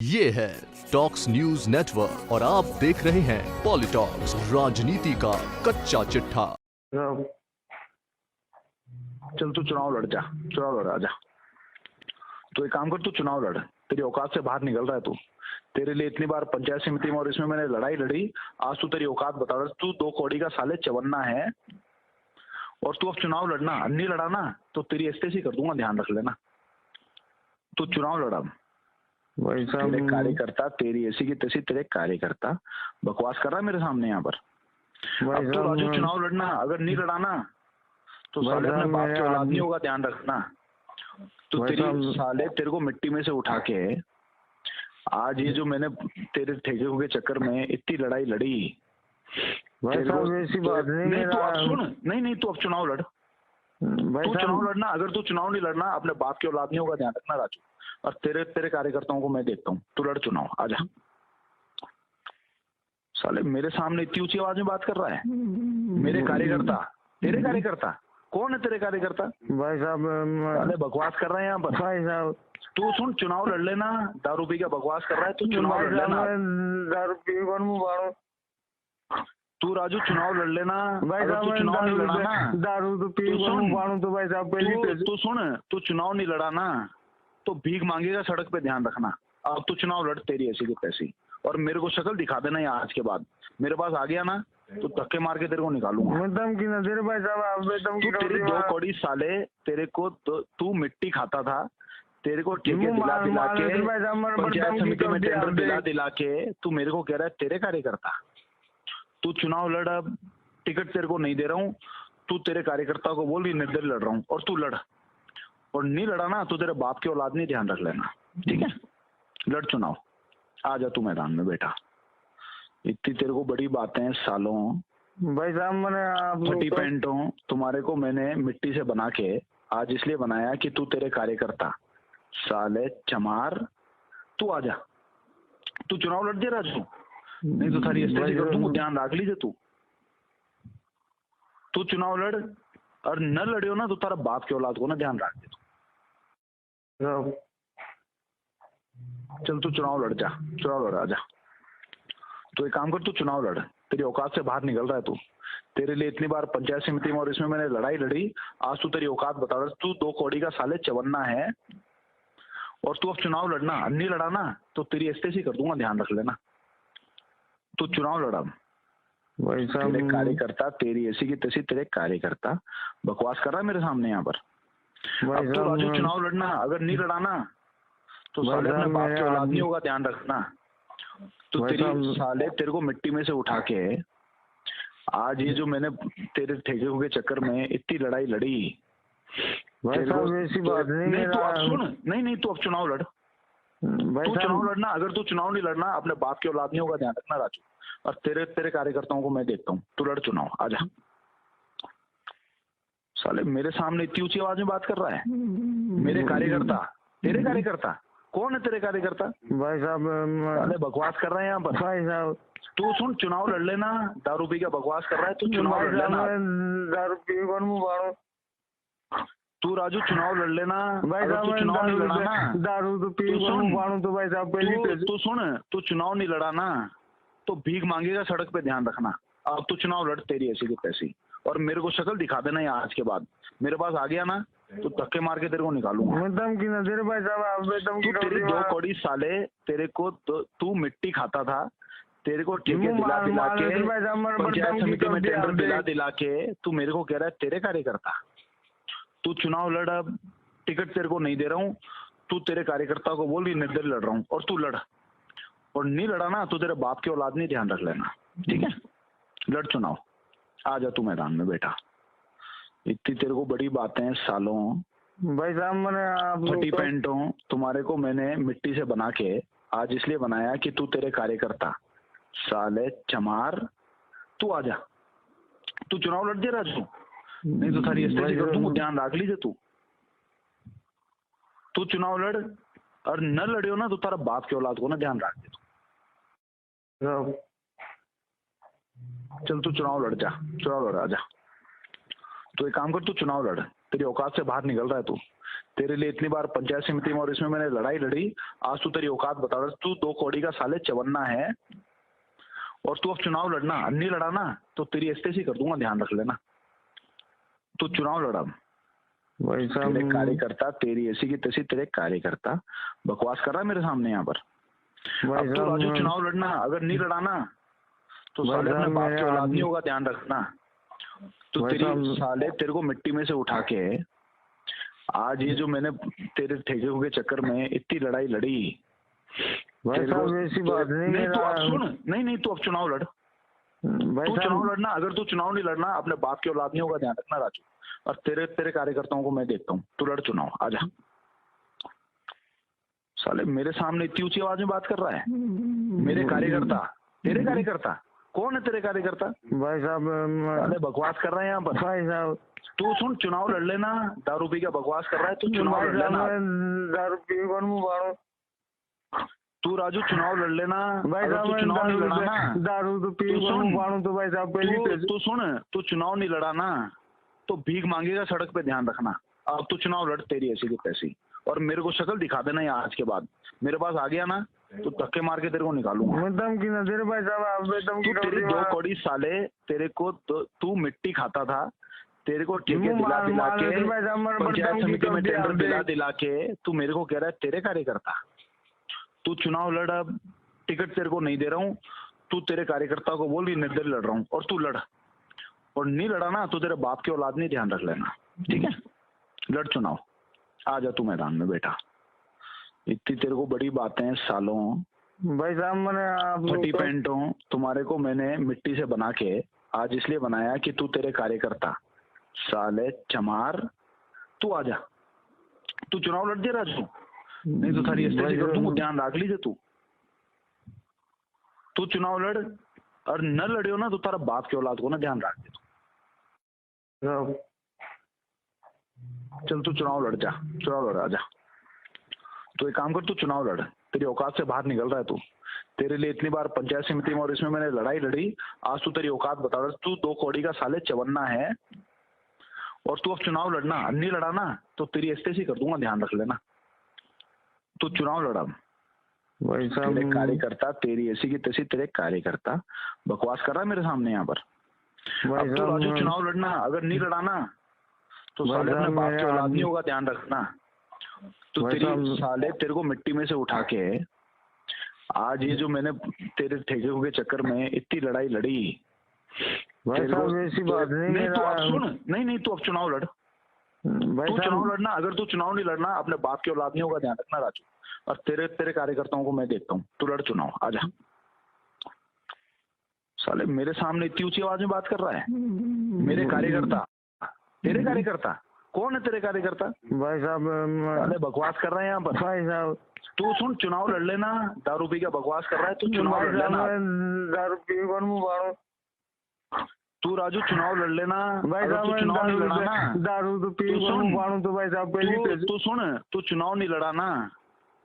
ये है talks news network और आप देख रहे हैं पॉलिटॉक्स, राजनीति का कच्चा चिट्ठा। चल तू चुनाव लड़ जा, चुनाव लड़ आजा। तो एक काम कर, तू चुनाव लड़, तेरी औकात से बाहर निकल रहा है तू। तेरे लिए इतनी बार पंचायत समिति में और इसमें मैंने लड़ाई लड़ी, आज तू तेरी औकात बता रहा है। तू 2 कौड़ी का साले चवन्ना है और तू अब चुनाव लड़ना, नहीं लड़ा ना तो तेरी एस्टेसी कर दूंगा, ध्यान रख लेना। तू चुनाव लड़ा, तेरे कार्यकर्ता, तेरी ऐसी की तैसी तेरे कार्यकर्ता बकवास कर रहा है मेरे सामने यहाँ पर। अब तो राजू चुनाव लड़ना, अगर नहीं लड़ा ना तो साले अपने बाप की औलाद नहीं होगा, ध्यान रखना। तो तेरी साले तेरे को मिट्टी में से उठा के आज ये जो मैंने तेरे ठेके के चक्कर में इतनी लड़ाई लड़ी, ऐसी बात नहीं, तू अब सुन, नहीं तू अब चुनाव लड़, तू चुनाव लड़ना। अगर तू चुनाव नहीं लड़ना अपने बाप की औलाद नहीं होगा, ध्यान रखना राजू। और तेरे कार्यकर्ताओं को मैं देखता हूँ, तू लड़ चुनाव, आजा। साले मेरे सामने इतनी ऊंची आवाज में बात कर रहा है, मेरे कार्यकर्ता, तेरे कार्यकर्ता कौन है? तेरे कार्यकर्ता भाई साहब साले बकवास कर रहे हैं यहाँ पर। भाई साहब तू सुन, चुनाव लड़ लेना, दारू पी के बकवास कर रहा है, तू चुनाव लड़ लेना। दारू पी कौन मुंह बाड़ो? तू राजू चुनाव लड़ लेना भाई अगर तू चुनाव नहीं लड़ा ना, दारू तो पी कौन बाड़ो? तो भाई साहब पहले तू सुन, तू चुनाव नहीं लड़ा ना तो भीख मांगेगा सड़क पे, ध्यान रखना। अब तू चुनाव लड़, तेरी ऐसी की तैसी, और मेरे को शक्ल दिखा देना यहाँ आज के बाद। मेरे पास आ गया ना तो धक्के मार के तेरे को निकालूंगा। धमकी ना दे भाई साहब, धमकी तू तेरी 2 कौड़ी साले, तेरे को तू मिट्टी खाता था, तेरे को ठेके दिला दिला के पंचायत समिति में टेंडर दिला के तू मेरे को कह रहा है तेरे कार्यकर्ता। तू चुनाव लड़, अब टिकट तेरे को नहीं दे रहा हूँ, तू तेरे कार्यकर्ता को बोल भी निर्दलीय लड़ रहा हूँ, और तू लड़। और नहीं लड़ा ना तो तेरे बाप की औलाद नहीं, ध्यान रख लेना, ठीक है? लड़ चुनाव, आ जा तू मैदान में बेटा। इतनी तेरे को बड़ी बातें सालों भाई साहब, मैंने फटी पैंटों तुम्हारे को मैंने मिट्टी से बना के आज इसलिए बनाया कि तू तेरे कार्यकर्ता साले चमार, तू आ जा, तू चुनाव लड़ दे राजू, नहीं तो सारी एस्टेसी कर दूंगा, ध्यान रख लीजिए। तू चुनाव लड़, और न लड़ियो ना तो तारा बाप की औलाद को ना, ध्यान रख दे। चल तू चुनाव लड़ जा, चुनाव लड़ आजा। तो एक काम कर, तू चुनाव लड़, तेरी औकात से बाहर निकल रहा है तू। तेरे लिए इतनी बार पंचायत समिति में और इसमें मैंने लड़ाई लड़ी, आज तू तेरी औकात बता रहा है। तू 2 कौड़ी का साले चवन्ना है और तू अब चुनाव लड़ना, नहीं लड़ा ना तो तेरी एस्टेसी कर दूंगा, ध्यान रख लेना। तू चुनाव लड़ा, तेरे कार्यकर्ता, तेरी ऐसी की तैसी तेरे कार्यकर्ता बकवास कर रहा है मेरे सामने यहाँ पर। अब तो राजू चुनाव लड़ना, अगर नहीं लड़ा ना तो साले अपने बाप की औलाद नहीं होगा, ध्यान रखना। तो तेरी साले तेरे को मिट्टी में से उठा के आज ये जो मैंने तेरे ठेके के चक्कर में इतनी लड़ाई लड़ी, ऐसी बात नहीं, तू अब सुन, नहीं तू अब चुनाव लड़, तू चुनाव लड़ना। अगर तू चुनाव नहीं लड़ना अपने बाप की औलाद नहीं होगा, ध्यान रखना राजू। और तेरे कार्यकर्ताओं को मैं देखता हूँ, तू लड़ चुनाव, आजा। साले मेरे सामने इतनी ऊंची आवाज में बात कर रहा है, मेरे कार्यकर्ता, तेरे कार्यकर्ता कौन है? तेरे कार्यकर्ता भाई साहब साले बकवास कर रहे हैं यहाँ पर। भाई साहब तू सुन, चुनाव लड़ लेना, दारू पी के बकवास कर रहा है, तू चुनाव लड़ लेना। दारू पी कौन मुंह बाड़ो? तू राजू चुनाव लड़ लेना, भाई साहब तू चुनाव नहीं लड़ा ना, दारू तो पी कौन मुंह बाड़ो? तो भाई साहब पहले तू सुन, तू चुनाव नहीं लड़ा ना तो भीख मांगेगा सड़क पे, ध्यान रखना। अब तू चुनाव लड़, तेरी ऐसी की तैसी, और मेरे को शक्ल दिखा देना यहाँ आज के बाद। मेरे पास आ गया ना तो धक्के मार के तेरे को निकालूंगा। धमकी ना दे भाई साहब, तू तेरी 2 कौड़ी साले, तेरे को तू मिट्टी खाता था, तेरे को ठेके दिला दिला के पंचायत समिति में टेंडर दिला के तू मेरे को कह रहा है तेरे कार्यकर्ता। तू चुनाव लड़, अब टिकट तेरे को नहीं दे रहा हूँ, तू तेरे कार्यकर्ता को बोल भी निर्दलीय लड़ रहा हूँ, और तू लड़। और नहीं लड़ा ना तो तेरे बाप की औलाद नहीं, ध्यान रख लेना, ठीक है? लड़ चुनाव, आ जा तू मैदान में बेटा। इतनी तेरे को बड़ी बातें सालों भाई साहब, मैंने फटी पैंटों तुम्हारे को मैंने मिट्टी से बना के आज इसलिए बनाया कि तू तेरे कार्यकर्ता साले चमार, तू आ जा, तू चुनाव लड़ दे राजू, नहीं तो सारी एस्टेसी कर दूंगा, ध्यान रख लीजिए। तू चुनाव लड़, और न लड़ियो ना तो तारा बाप की औलाद को ना, ध्यान रख दे। चल तू चुनाव लड़ जा, चुनाव लड़ आजा। तो एक काम कर, तू चुनाव लड़, तेरी औकात से बाहर निकल रहा है तू। तेरे लिए इतनी बार पंचायत समिति में और इसमें मैंने लड़ाई लड़ी, आज तू तेरी औकात बता रहा, तू 2 कौड़ी का साले चवन्ना है और तू अब चुनाव लड़ना, नहीं लड़ा ना तो तेरी एस्टेसी कर दूंगा, ध्यान रख लेना। तू चुनाव लड़ा, भाई साहब तेरे कार्यकर्ता, तेरी ऐसी की तैसी तेरे कार्यकर्ता बकवास कर रहा है मेरे सामने यहाँ पर। भाई अब तो साहब राजू चुनाव लड़ना, अगर नहीं लड़ा ना तो भाई साले अपने साहब, बाप के मेरे औलाद नहीं आदमी- होगा, ध्यान रखना। तो भाई तेरी साहब- साले तेरे को मिट्टी में से उठा के आज ये जो मैंने तेरे ठेके के चक्कर में इतनी लड़ाई लड़ी, भाई तेरे को- साहब ऐसी बात नहीं तू अब मेरा सुन, नहीं तू अब चुनाव लड़, भाई तू चुनाव साहब लड़ना, अगर तू चुनाव नहीं लड़ना अपने बाप के औलाद नहीं होगा, ध्यान रखना राजू। और तेरे तेरे कार्यकर्ताओं को मैं देखता हूँ, तू लड़ चुनाव, आजा। साले मेरे सामने इतनी ऊंची आवाज में बात कर रहा है, मेरे कार्यकर्ता, तेरे कार्यकर्ता कौन है? तेरे कार्यकर्ता भाई साहब साले बकवास कर रहे हैं यहाँ पर। भाई साहब तू सुन, चुनाव लड़ लेना, दारू पी के बकवास कर रहा है, तू चुनाव भाई लड़ साहब लेना। मैं दारू पी कौन मुंह बाड़ो तू राजू चुनाव लड़ लेना, भाई अगर साहब तू मैं चुनाव नहीं लड़ा ना, दारू तो पी तू कौन सुन, मुंह बाड़ो तो भाई साहब पहली पेज तू सुन, तू चुनाव नहीं लड़ा ना तो भीख मांगेगा सड़क पे, ध्यान रखना। अब तू चुनाव लड़, तेरी ऐसी की तैसी, और मेरे को शक्ल दिखा देना यहाँ आज के बाद, मेरे पास आ गया ना तो धक्के मार के तेरे को निकालूंगा। मैं धमकी ना दे रहे भाई साहब, आप धमकी तू तेरी 2 कौड़ी साले, तेरे को तू मिट्टी खाता था, तेरे को ठेके दिला दिला के पंचायत समिति में टेंडर दिला दिला के तू मेरे को कह रहा है तेरे कार्यकर्ता। तू चुनाव लड़, अब टिकट तेरे को नहीं दे रहा हूँ, तू तेरे कार्यकर्ता को बोल निर्दलीय लड़ रहा हूँ, और तू लड़, और नहीं लड़ा ना तो तेरे बाप के औलाद नहीं, ध्यान रख लेना, ठीक है? लड़ चुनाव, आ जा तू मैदान में बेटा। इतनी तेरे को बड़ी बातें सालों, भाई साहब मैंने फटी आप पैंटों तुम्हारे को मैंने मिट्टी से बना के आज इसलिए बनाया कि तू तेरे कार्यकर्ता साले चमार, तू आजा, तू चुनाव लड़ दे राजू, नहीं तो सारी स्टेज कर दूंगा, ध्यान रख लीजिए। तू चुनाव लड़, और न लड़ियो ना तो तारा बाप के औलाद को ना, ध्यान रख दे। चल तू चुनाव लड़ जा, चुनाव लड़, आजा। तो एक काम कर, तू चुनाव लड़, तेरी औकात से बाहर निकल रहा है तू। तेरे लिए इतनी बार पंचायत समिति में और इसमें मैंने लड़ाई लड़ी, आज तू तेरी औकात बता रहा, तू 2 कौड़ी का साले चवन्ना है और तू अब चुनाव लड़ना, नहीं लड़ा ना तो तेरी एस्टेसी कर दूंगा, ध्यान रख लेना। तू चुनाव लड़ा, भाई साहब तेरे कार्यकर्ता, तेरी ऐसी की तैसी तेरे कार्यकर्ता बकवास कर रहा है मेरे सामने यहाँ पर। भाई अब तो राजू साहब चुनाव लड़ना, अगर नहीं लड़ा ना तो भाई साले अपने साहब, बाप के मेरे औलाद नहीं होगा, ध्यान रखना। तो भाई तेरी साहब- साले तेरे को मिट्टी में से उठा के आज ये जो मैंने तेरे ठेके के चक्कर में इतनी लड़ाई लड़ी, भाई तेरे साहब को- ऐसी बात नहीं नहीं तू अब मेरा सुन, नहीं तू अब चुनाव लड़, भाई तू चुनाव साहब लड़ना, अगर तू चुनाव नहीं लड़ना अपने बाप के औलाद नहीं होगा, ध्यान रखना राजू। और तेरे तेरे कार्यकर्ताओं को मैं देखता हूँ, तू लड़ चुनाव, आजा। साले मेरे सामने इतनी ऊंची आवाज में बात कर रहा है, मेरे कार्यकर्ता, तेरे कार्यकर्ता कौन है? तेरे कार्यकर्ता भाई साहब साले बकवास कर रहे हैं यहाँ पर। भाई साहब तू सुन, चुनाव लड़ लेना, दारू पी के बकवास कर रहा है, तू चुनाव भाई लड़ साहब लेना। मैं दारू पी कौन मुंह बाड़ो तू राजू चुनाव लड़ लेना, भाई अगर साहब तू मैं चुनाव नहीं लड़ा ना दारू तो पी तू कौन सुन, मुंह बाड़ो तो भाई साहब पहली पेज तू सुन, तू चुनाव नहीं लड़ा ना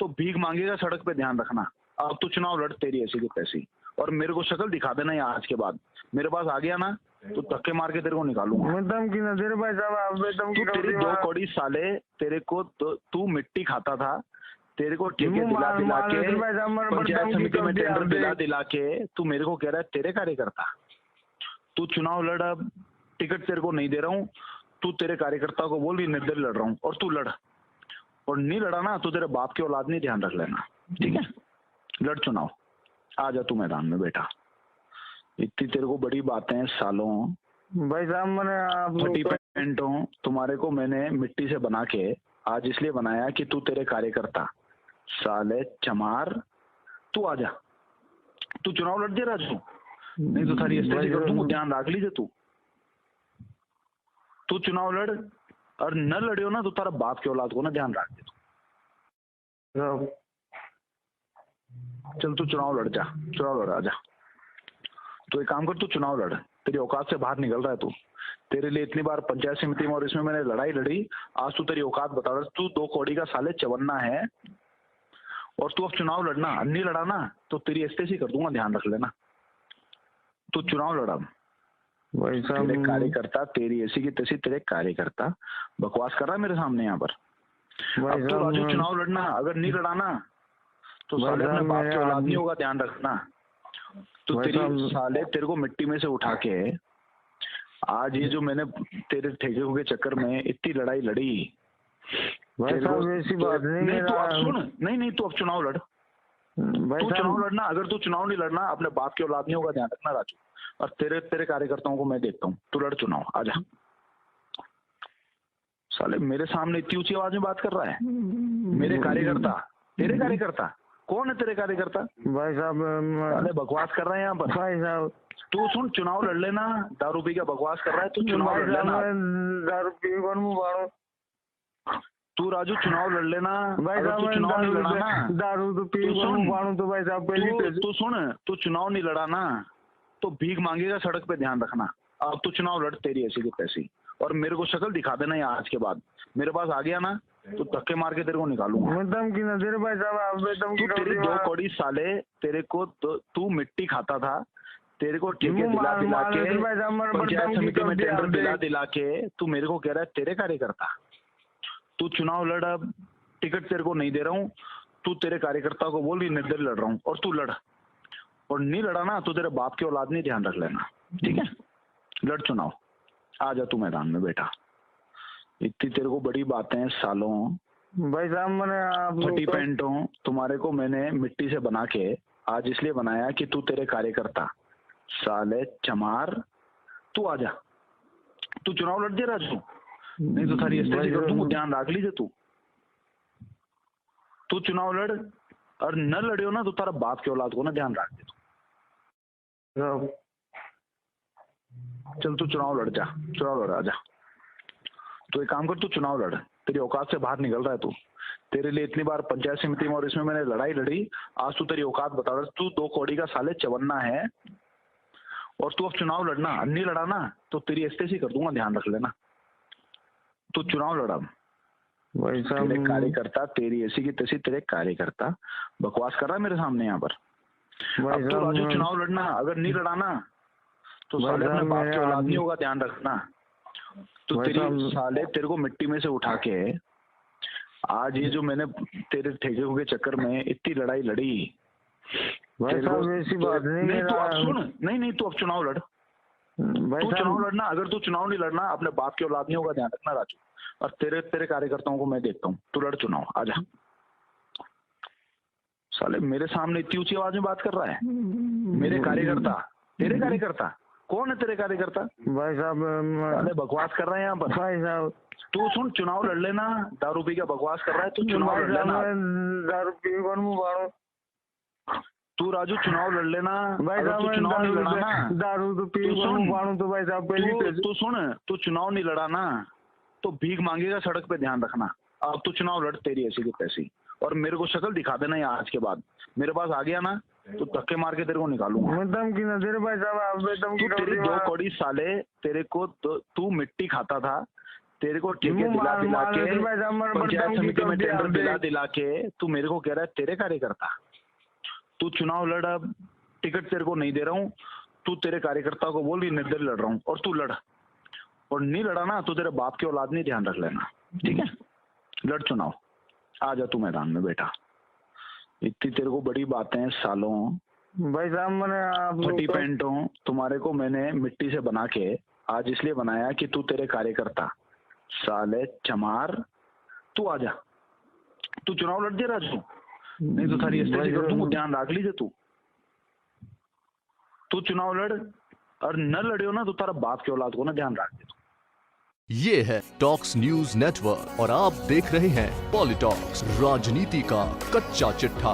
तो भीख मांगेगा सड़क पे, ध्यान रखना। अब तू चुनाव लड़, तेरी ऐसी की तैसी, और मेरे को शक्ल दिखा देना यहाँ आज के बाद, मेरे पास आ गया ना तो धक्के मार के तेरे को निकालूंगा। मैं धमकी ना दे रहे भाई साहब, आप धमकी तू तेरी 2 कौड़ी साले, तेरे को तू मिट्टी खाता था, तेरे को ठेके दिला दिला के पंचायत समिति में टेंडर दिला दिला के तू मेरे को कह रहा है तेरे कार्यकर्ता। तू चुनाव लड़, अब टिकट तेरे को नहीं दे रहा हूँ, तू तेरे कार्यकर्ता को बोल निर्दलीय लड़ रहा हूँ, और तू लड़, और नहीं लड़ा ना तो तेरे बाप के औलाद नहीं, ध्यान रख लेना, ठीक है? लड़ चुनाव, आ जा तू मैदान में बेटा। इतनी तेरे को बड़ी बातें सालों, भाई साहब मैंने फटी आप पैंटों तुम्हारे को मैंने मिट्टी से बना के आज इसलिए बनाया कि तू तेरे कार्यकर्ता साले चमार, तू आजा, तू चुनाव लड़ दे राजू, नहीं तो सारी स्टेज कर दूंगा, ध्यान रख लीजिए। तू चुनाव लड़, और न लड़ियो ना तो तारा बाप के औलाद को ना, ध्यान रख दे। चल तू चुनाव लड़ जा, चुनाव लड़, आजा। तो एक काम कर, तू चुनाव लड़, तेरी औकात से बाहर निकल रहा है तू। तेरे लिए इतनी बार पंचायत समिति में और इसमें मैंने लड़ाई लड़ी, आज तू तेरी औकात बता रहा, तू 2 कौड़ी का साले चवन्ना है और तू अब चुनाव लड़ना, नहीं लड़ा ना तो तेरी एस्टेसी कर दूंगा, ध्यान रख लेना। तू चुनाव लड़ा, भाई साहब तेरे कार्यकर्ता, तेरी ऐसी की तैसी तेरे कार्यकर्ता बकवास कर रहा है मेरे सामने यहाँ पर। भाई अब तो साहब राजू चुनाव लड़ना, अगर नहीं लड़ा ना तो भाई साले अपने साहब, बाप के मेरे औलाद नहीं होगा, ध्यान रखना। तो भाई तेरी साहब, साले तेरे को मिट्टी में से उठा के आज ये जो मैंने तेरे ठेके के चक्कर में इतनी लड़ाई लड़ी, भाई तेरे को- साहब ऐसी बात नहीं, नहीं तू अब मेरा सुन, नहीं तू अब चुनाव लड़, भाई तू चुनाव साहब लड़ना, अगर तू चुनाव नहीं लड़ना अपने बाप के औलाद नहीं होगा, ध्यान रखना राजू। और तेरे तेरे कार्यकर्ताओं को मैं देखता हूँ, तू लड़ चुनाव, आजा। साले मेरे सामने इतनी ऊंची आवाज में बात कर रहा है, मेरे कार्यकर्ता, तेरे कार्यकर्ता कौन है? तेरे कार्यकर्ता भाई साहब साले बकवास कर रहे हैं यहाँ पर। भाई साहब तू सुन, चुनाव लड़ लेना, दारू पी के बकवास कर रहा है, तू चुनाव भाई लड़ साहब लेना। मैं दारू पी कौन मुंह बाड़ो तू राजू चुनाव लड़ लेना, भाई अगर साहब तू मैं चुनाव नहीं लड़ा ना, दारू तो पी तू कौन सुन, मुंह बाड़ो तो भाई साहब पहली तू सुन, तू चुनाव नहीं लड़ा ना तो भीख मांगेगा सड़क पे, ध्यान रखना। अब तू चुनाव लड़, तेरी ऐसी की तैसी, और मेरे को शक्ल दिखा देना या आज के बाद मेरे पास आ गया ना तो धक्के मार के तेरे को निकालूंगा। मैं धमकी ना दे रहे भाई साहब, आप धमकी तू तेरी दो कौड़ी साले, तेरे को तू मिट्टी खाता था, तेरे को ठेके दिला दिला के पंचायत समिति में टेंडर दिला दिला के तू मेरे को कह रहा है तेरे कार्यकर्ता। तू चुनाव लड़, अब टिकट तेरे को नहीं दे रहा हूँ, तू तेरे कार्यकर्ता को बोल निर्दलीय लड़ रहा हूँ, और तू लड़, और नहीं लड़ा ना तो तेरे बाप के औलाद नहीं, ध्यान रख लेना, ठीक है? लड़ चुनाव, आ जा तू मैदान में बेटा। इतनी तेरे को बड़ी बातें सालों, भाई साहब मैंने आप फटी पैंटों तुम्हारे को मैंने मिट्टी से बना के आज इसलिए बनाया कि तू तेरे कार्यकर्ता, साले चमार, तू आजा, तू चुनाव लड़ दे राजू, नहीं तो सारी स्थिति कर दूंगा, ध्यान रख लीजिए। तू चुनाव लड़, और न लड़ियो ना तो तारा बाप के औलाद को ना ध्यान रख दे तू। चल तू चुनाव लड़ जा, चुनाव लड़, आजा। तो एक काम कर, तू चुनाव लड़, तेरी औकात से बाहर निकल रहा है तू। तेरे लिए इतनी बार पंचायत समिति में और इसमें मैंने लड़ाई लड़ी, आज तू तेरी औकात बता रहा है, तू दो कौड़ी का साले चवन्ना है, और तू अब चुनाव लड़ना, नहीं लड़ा ना तो तेरी ऐसे कर दूंगा, ध्यान रख लेना। तू चुनाव लड़ा, भाई साहब तेरे कार्यकर्ता, तेरी ऐसी की तैसी, तेरे कार्यकर्ता बकवास कर रहा है मेरे सामने यहाँ पर। भाई अब तो राजू चुनाव लड़ना, अगर नहीं लड़ा ना तो साले अपने बाप के औलाद नहीं होगा, ध्यान रखना। तो तेरी साले तेरे को मिट्टी में से उठा के आज ये जो मैंने तेरे ठेके के चक्कर में इतनी लड़ाई लड़ी, भाई साहब ऐसी बात नहीं, तू अब सुन, नहीं तू अब चुनाव लड़, भाई तू साहब चुनाव लड़ना, अगर तू चुनाव नहीं लड़ना अपने बाप के औलाद नहीं होगा, ध्यान रखना राजू। और तेरे तेरे कार्यकर्ताओं को मैं देखता हूँ, तू लड़ चुनाव, आजा। साले मेरे सामने इतनी ऊंची आवाज में बात कर रहा है, मेरे कार्यकर्ता, तेरे कार्यकर्ता कौन है? तेरे कार्यकर्ता भाई साहब साले बकवास कर रहे हैं यहाँ पर। भाई साहब तू सुन, चुनाव लड़ लेना, दारू पी के बकवास कर रहा है, तू चुनाव लड़ लेना, दारू पी कौन मुंह बाड़ो तू राजू चुनाव लड़ लेना, भाई अगर साहब तू चुनाव नहीं लड़ा ना, दारू तो पी कौन मुंह बाड़ो तो भाई साहब पहली तू सुन, तू चुनाव नहीं लड़ा ना तो भीख मांगेगा सड़क पे, ध्यान रखना। अब तू चुनाव लड़, तेरी ऐसी की तैसी, और मेरे को शक्ल दिखा देना या आज के बाद मेरे पास आ गया ना तो धक्के मार के तेरे को निकालूंगा। मैं धमकी ना दे रहे भाई साहब, आप धमकी तू तेरी दो कौड़ी साले, तेरे को तू मिट्टी खाता था, तेरे को ठेके दिला दिला के पंचायत समिति में टेंडर दिला दिला के तू मेरे को कह रहा है तेरे कार्यकर्ता। तू चुनाव लड़, अब टिकट तेरे को नहीं दे रहा हूँ, तू तेरे कार्यकर्ता को बोल निर्दलीय लड़ रहा हूँ, और तू लड़, और नहीं लड़ा ना तो तेरे बाप के औलाद नहीं, ध्यान रख लेना, ठीक है? लड़ चुनाव, आ जा तू मैदान में बेटा। इतनी तेरे को बड़ी बातें सालों, भाई साहब मैंने आप फटी पैंटों तुम्हारे को मैंने मिट्टी से बना के आज इसलिए बनाया कि तू तेरे कार्यकर्ता, साले चमार, तू आजा, तू चुनाव लड़ दे राजू, नहीं तो सारी स्थिति कर दूंगा, ध्यान रख लीजिए। तू चुनाव लड़, और न लड़ियो ना तो तारा बाप के औलाद को ना, ध्यान रख दे। ये है टॉक्स न्यूज नेटवर्क और आप देख रहे हैं पॉलिटॉक्स, राजनीति का कच्चा चिट्ठा।